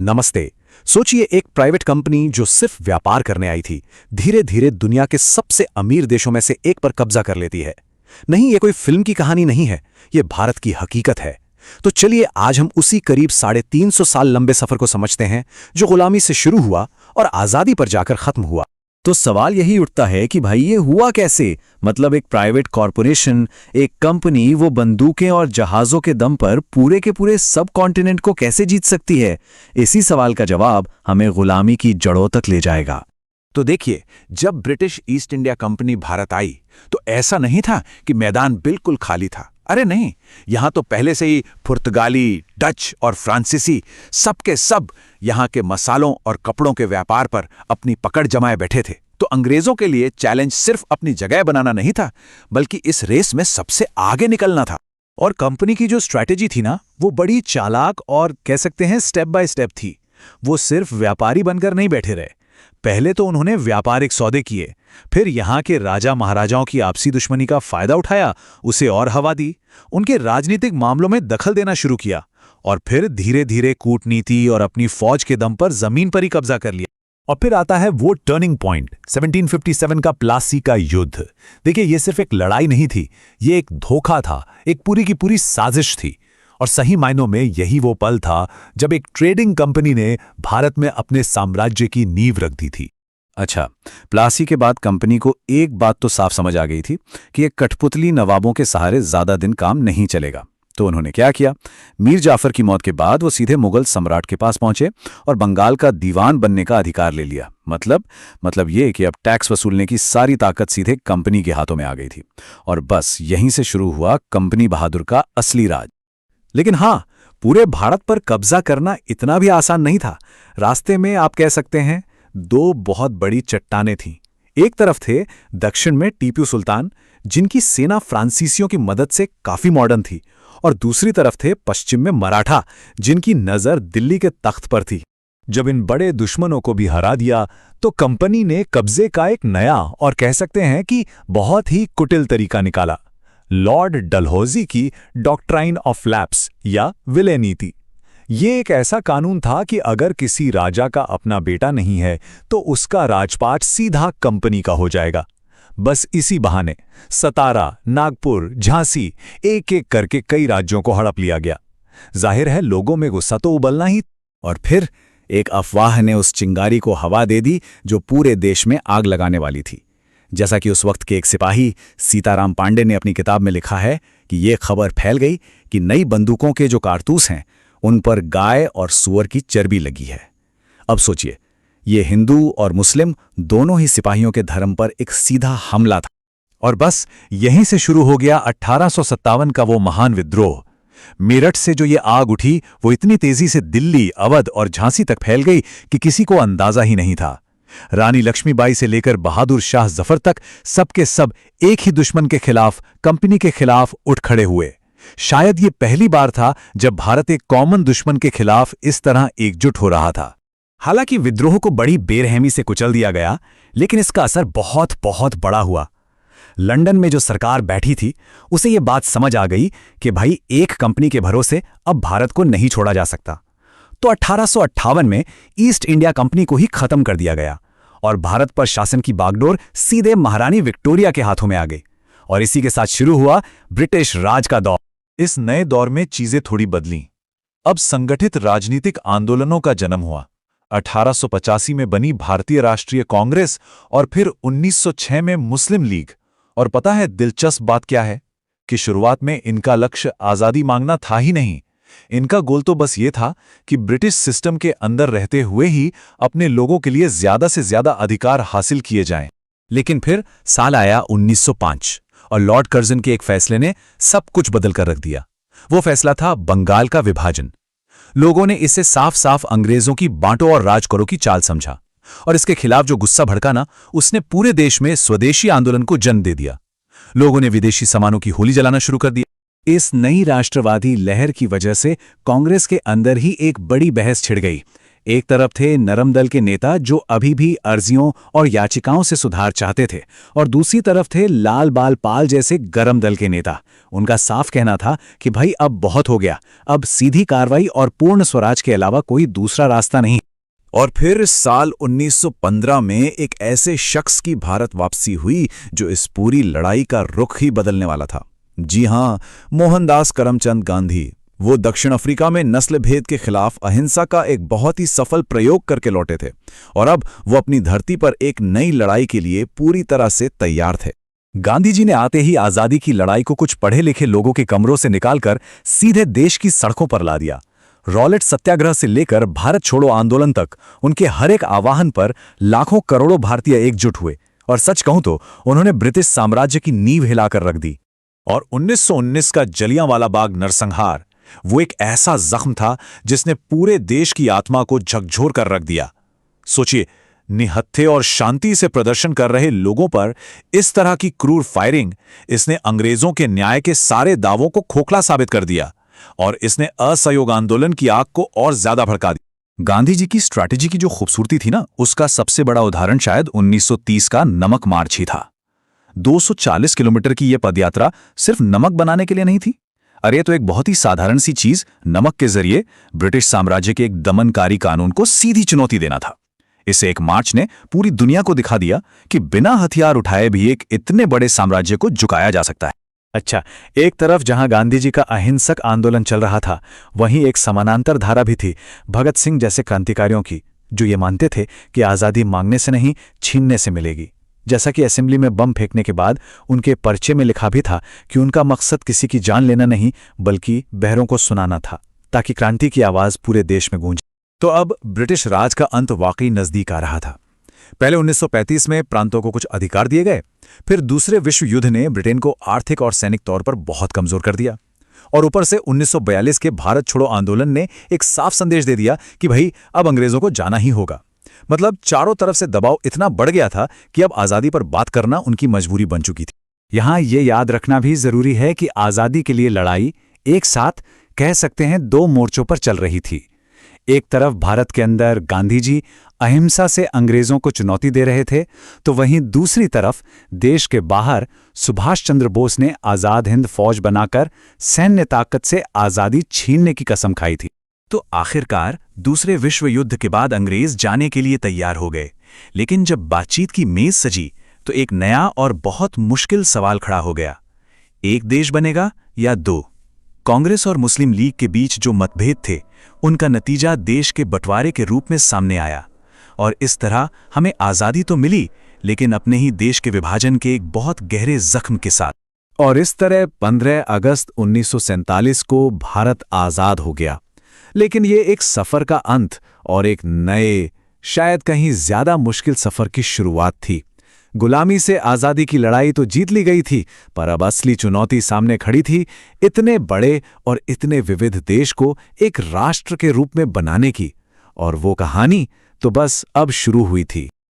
नमस्ते। सोचिए एक प्राइवेट कंपनी जो सिर्फ व्यापार करने आई थी, धीरे धीरे दुनिया के सबसे अमीर देशों में से एक पर कब्जा कर लेती है। नहीं, ये कोई फिल्म की कहानी नहीं है, ये भारत की हकीकत है। तो चलिए आज हम उसी करीब 350 साल लंबे सफर को समझते हैं, जो गुलामी से शुरू हुआ और आजादी पर जाकर खत्म हुआ। तो सवाल यही उठता है कि भाई ये हुआ कैसे? मतलब एक प्राइवेट कॉरपोरेशन, एक कंपनी, वो बंदूकें और जहाज़ों के दम पर पूरे के पूरे सब कॉन्टिनेंट को कैसे जीत सकती है? इसी सवाल का जवाब हमें गुलामी की जड़ों तक ले जाएगा। तो देखिए, जब British East India company Bharat आई तो ऐसा नहीं था कि मैदान बिल्कुल खाली था। अरे नहीं, यहां तो पहले से ही पुर्तगाली, डच और फ्रांसीसी सबके सब यहां के मसालों और कपड़ों के व्यापार पर अपनी पकड़ जमाए बैठे थे। तो अंग्रेजों के लिए चैलेंज सिर्फ अपनी जगह बनाना नहीं था, बल्कि इस रेस में सबसे आगे निकलना था। और कंपनी की जो स्ट्रैटेजी थी ना, वो बड़ी चालाक और कह सकते हैं स्टेप बाय स्टेप थी। वो सिर्फ व्यापारी बनकर नहीं बैठे रहे। पहले तो उन्होंने व्यापारिक सौदे किए, फिर यहाँ के राजा महाराजाओं की आपसी दुश्मनी का फायदा उठाया, उसे और हवा दी, उनके राजनीतिक मामलों में दखल देना शुरू किया, और फिर धीरे धीरे कूटनीति और अपनी फौज के दम पर जमीन पर ही कब्जा कर लिया। और फिर आता है वो टर्निंग पॉइंट, 1757 का प्लासी का युद्ध। देखिए, ये सिर्फ एक लड़ाई नहीं थी, ये एक धोखा था, एक पूरी की पूरी साजिश थी। और सही मायनों में यही वो पल था जब एक ट्रेडिंग कंपनी ने भारत में अपने साम्राज्य की नींव रख दी थी। अच्छा, प्लासी के बाद कंपनी को एक बात तो साफ समझ आ गई थी कि एक कठपुतली नवाबों के सहारे ज्यादा दिन काम नहीं चलेगा। तो उन्होंने क्या किया? मीर जाफर की मौत के बाद वो सीधे मुगल सम्राट के पास पहुंचे और बंगाल का दीवान बनने का अधिकार ले लिया। मतलब ये कि अब टैक्स वसूलने की सारी ताकत सीधे कंपनी के हाथों में आ गई थी। और बस यहीं से शुरू हुआ कंपनी बहादुर का असली राज। लेकिन हाँ, पूरे भारत पर कब्जा करना इतना भी आसान नहीं था। रास्ते में आप कह सकते हैं दो बहुत बड़ी चट्टानें थीं। एक तरफ थे दक्षिण में टीपू सुल्तान, जिनकी सेना फ्रांसीसियों की मदद से काफी मॉडर्न थी, और दूसरी तरफ थे पश्चिम में मराठा, जिनकी नजर दिल्ली के तख्त पर थी। जब इन बड़े दुश्मनों को भी हरा दिया तो कंपनी ने कब्जे का एक नया और कह सकते हैं कि बहुत ही कुटिल तरीका निकाला, लॉर्ड डलहौजी की डॉक्ट्राइन ऑफ लैप्स या विलय नीति। ये एक ऐसा कानून था कि अगर किसी राजा का अपना बेटा नहीं है तो उसका राजपाट सीधा कंपनी का हो जाएगा। बस इसी बहाने सतारा, नागपुर, झांसी एक एक करके कई राज्यों को हड़प लिया गया। जाहिर है लोगों में गुस्सा तो उबलना ही। और फिर एक अफवाह ने उस चिंगारी को हवा दे दी जो पूरे देश में आग लगाने वाली थी। जैसा कि उस वक्त के एक सिपाही सीताराम पांडे ने अपनी किताब में लिखा है कि ये खबर फैल गई कि नई बंदूकों के जो कारतूस हैं उन पर गाय और सूअर की चर्बी लगी है। अब सोचिए, ये हिंदू और मुस्लिम दोनों ही सिपाहियों के धर्म पर एक सीधा हमला था। और बस यहीं से शुरू हो गया 1857 का वो महान विद्रोह। मेरठ से जो ये आग उठी वो इतनी तेजी से दिल्ली, अवध और झांसी तक फैल गई कि किसी को अंदाजा ही नहीं था। रानी लक्ष्मीबाई से लेकर बहादुर शाह जफर तक सबके सब एक ही दुश्मन के खिलाफ, कंपनी के खिलाफ उठ खड़े हुए। शायद ये पहली बार था जब भारत एक कॉमन दुश्मन के खिलाफ इस तरह एकजुट हो रहा था। हालांकि विद्रोह को बड़ी बेरहमी से कुचल दिया गया, लेकिन इसका असर बहुत बहुत बड़ा हुआ। लंदन में जो सरकार बैठी थी उसे ये बात समझ आ गई कि भाई एक कंपनी के भरोसे अब भारत को नहीं छोड़ा जा सकता। तो 1858 में ईस्ट इंडिया कंपनी को ही खत्म कर दिया गया और भारत पर शासन की बागडोर सीधे महारानी विक्टोरिया के हाथों में आ गई। और इसी के साथ शुरू हुआ ब्रिटिश राज का दौर। इस नए दौर में चीजें थोड़ी बदलीं। अब संगठित राजनीतिक आंदोलनों का जन्म हुआ। 1885 में बनी भारतीय राष्ट्रीय कांग्रेस और फिर 1906 में मुस्लिम लीग। और पता है दिलचस्प बात क्या है कि शुरुआत में इनका लक्ष्य आजादी मांगना था ही नहीं। इनका गोल तो बस ये था कि ब्रिटिश सिस्टम के अंदर रहते हुए ही अपने लोगों के लिए ज्यादा से ज्यादा अधिकार हासिल किए जाएं। लेकिन फिर साल आया 1905 और लॉर्ड कर्जन के एक फैसले ने सब कुछ बदल कर रख दिया। वो फैसला था बंगाल का विभाजन। लोगों ने इसे साफ साफ अंग्रेजों की बांटो और राज करो की चाल समझा, और इसके खिलाफ जो गुस्सा भड़का ना, उसने पूरे देश में स्वदेशी आंदोलन को जन्म दे दिया। लोगों ने विदेशी सामानों की होली जलाना शुरू कर दिया। इस नई राष्ट्रवादी लहर की वजह से कांग्रेस के अंदर ही एक बड़ी बहस छिड़ गई। एक तरफ थे नरम दल के नेता जो अभी भी अर्जियों और याचिकाओं से सुधार चाहते थे, और दूसरी तरफ थे लाल बाल पाल जैसे गरम दल के नेता। उनका साफ कहना था कि भाई अब बहुत हो गया, अब सीधी कार्रवाई और पूर्ण स्वराज के अलावा कोई दूसरा रास्ता नहीं। और फिर साल 1915 में एक ऐसे शख्स की भारत वापसी हुई जो इस पूरी लड़ाई का रुख ही बदलने वाला था। जी हां, मोहनदास करमचंद गांधी। वो दक्षिण अफ्रीका में नस्ल भेद के खिलाफ अहिंसा का एक बहुत ही सफल प्रयोग करके लौटे थे, और अब वो अपनी धरती पर एक नई लड़ाई के लिए पूरी तरह से तैयार थे। गांधी जी ने आते ही आजादी की लड़ाई को कुछ पढ़े लिखे लोगों के कमरों से निकालकर सीधे देश की सड़कों पर ला दिया। रॉलेट सत्याग्रह से लेकर भारत छोड़ो आंदोलन तक उनके हर एक आह्वान पर लाखों करोड़ों भारतीय एकजुट हुए, और सच कहूं तो उन्होंने ब्रिटिश साम्राज्य की नींव हिलाकर रख दी। और 1919 का जलियांवाला बाग नरसंहार वो एक ऐसा जख्म था जिसने पूरे देश की आत्मा को झकझोर कर रख दिया। सोचिए, निहत्थे और शांति से प्रदर्शन कर रहे लोगों पर इस तरह की क्रूर फायरिंग, इसने अंग्रेजों के न्याय के सारे दावों को खोखला साबित कर दिया, और इसने असहयोग आंदोलन की आग को और ज्यादा भड़का दी। गांधी जी की स्ट्रैटेजी की जो खूबसूरती थी ना, उसका सबसे बड़ा उदाहरण शायद 1930 का नमक मार्च ही था। 240 किलोमीटर की यह पदयात्रा सिर्फ नमक बनाने के लिए नहीं थी। अरे ये तो एक बहुत ही साधारण सी चीज, नमक के जरिए ब्रिटिश साम्राज्य के एक दमनकारी कानून को सीधी चुनौती देना था। इस एक मार्च ने पूरी दुनिया को दिखा दिया कि बिना हथियार उठाए भी एक इतने बड़े साम्राज्य को झुकाया जा सकता है। अच्छा, एक तरफ जहां गांधी जी का अहिंसक आंदोलन चल रहा था, वहीं एक समानांतर धारा भी थी भगत सिंह जैसे क्रांतिकारियों की, जो ये मानते थे कि आज़ादी मांगने से नहीं, छीनने से मिलेगी। जैसा कि असेंबली में बम फेंकने के बाद उनके पर्चे में लिखा भी था कि उनका मकसद किसी की जान लेना नहीं, बल्कि बहरों को सुनाना था, ताकि क्रांति की आवाज़ पूरे देश में गूंजे। तो अब ब्रिटिश राज का अंत वाकई नजदीक आ रहा था। पहले 1935 में प्रांतों को कुछ अधिकार दिए गए, फिर दूसरे विश्व युद्ध ने ब्रिटेन को आर्थिक और सैनिक तौर पर बहुत कमजोर कर दिया, और ऊपर से 1942 के भारत छोड़ो आंदोलन ने एक साफ संदेश दे दिया कि भाई अब अंग्रेजों को जाना ही होगा। मतलब चारों तरफ से दबाव इतना बढ़ गया था कि अब आज़ादी पर बात करना उनकी मजबूरी बन चुकी थी। यहां ये याद रखना भी जरूरी है कि आज़ादी के लिए लड़ाई एक साथ, कह सकते हैं, दो मोर्चों पर चल रही थी। एक तरफ भारत के अंदर गांधी जी अहिंसा से अंग्रेजों को चुनौती दे रहे थे, तो वहीं दूसरी तरफ देश के बाहर सुभाष चंद्र बोस ने आज़ाद हिंद फौज बनाकर सैन्य ताकत से आज़ादी छीनने की कसम खाई थी। तो आखिरकार दूसरे विश्व युद्ध के बाद अंग्रेज जाने के लिए तैयार हो गए, लेकिन जब बातचीत की मेज सजी तो एक नया और बहुत मुश्किल सवाल खड़ा हो गया। एक देश बनेगा या दो? कांग्रेस और मुस्लिम लीग के बीच जो मतभेद थे, उनका नतीजा देश के बंटवारे के रूप में सामने आया, और इस तरह हमें आज़ादी तो मिली, लेकिन अपने ही देश के विभाजन के एक बहुत गहरे जख्म के साथ। और इस तरह 15 अगस्त 1947 को भारत आज़ाद हो गया। लेकिन ये एक सफ़र का अंत और एक नए, शायद कहीं ज्यादा मुश्किल सफ़र की शुरुआत थी। गुलामी से आज़ादी की लड़ाई तो जीत ली गई थी, पर अब असली चुनौती सामने खड़ी थी, इतने बड़े और इतने विविध देश को एक राष्ट्र के रूप में बनाने की। और वो कहानी तो बस अब शुरू हुई थी।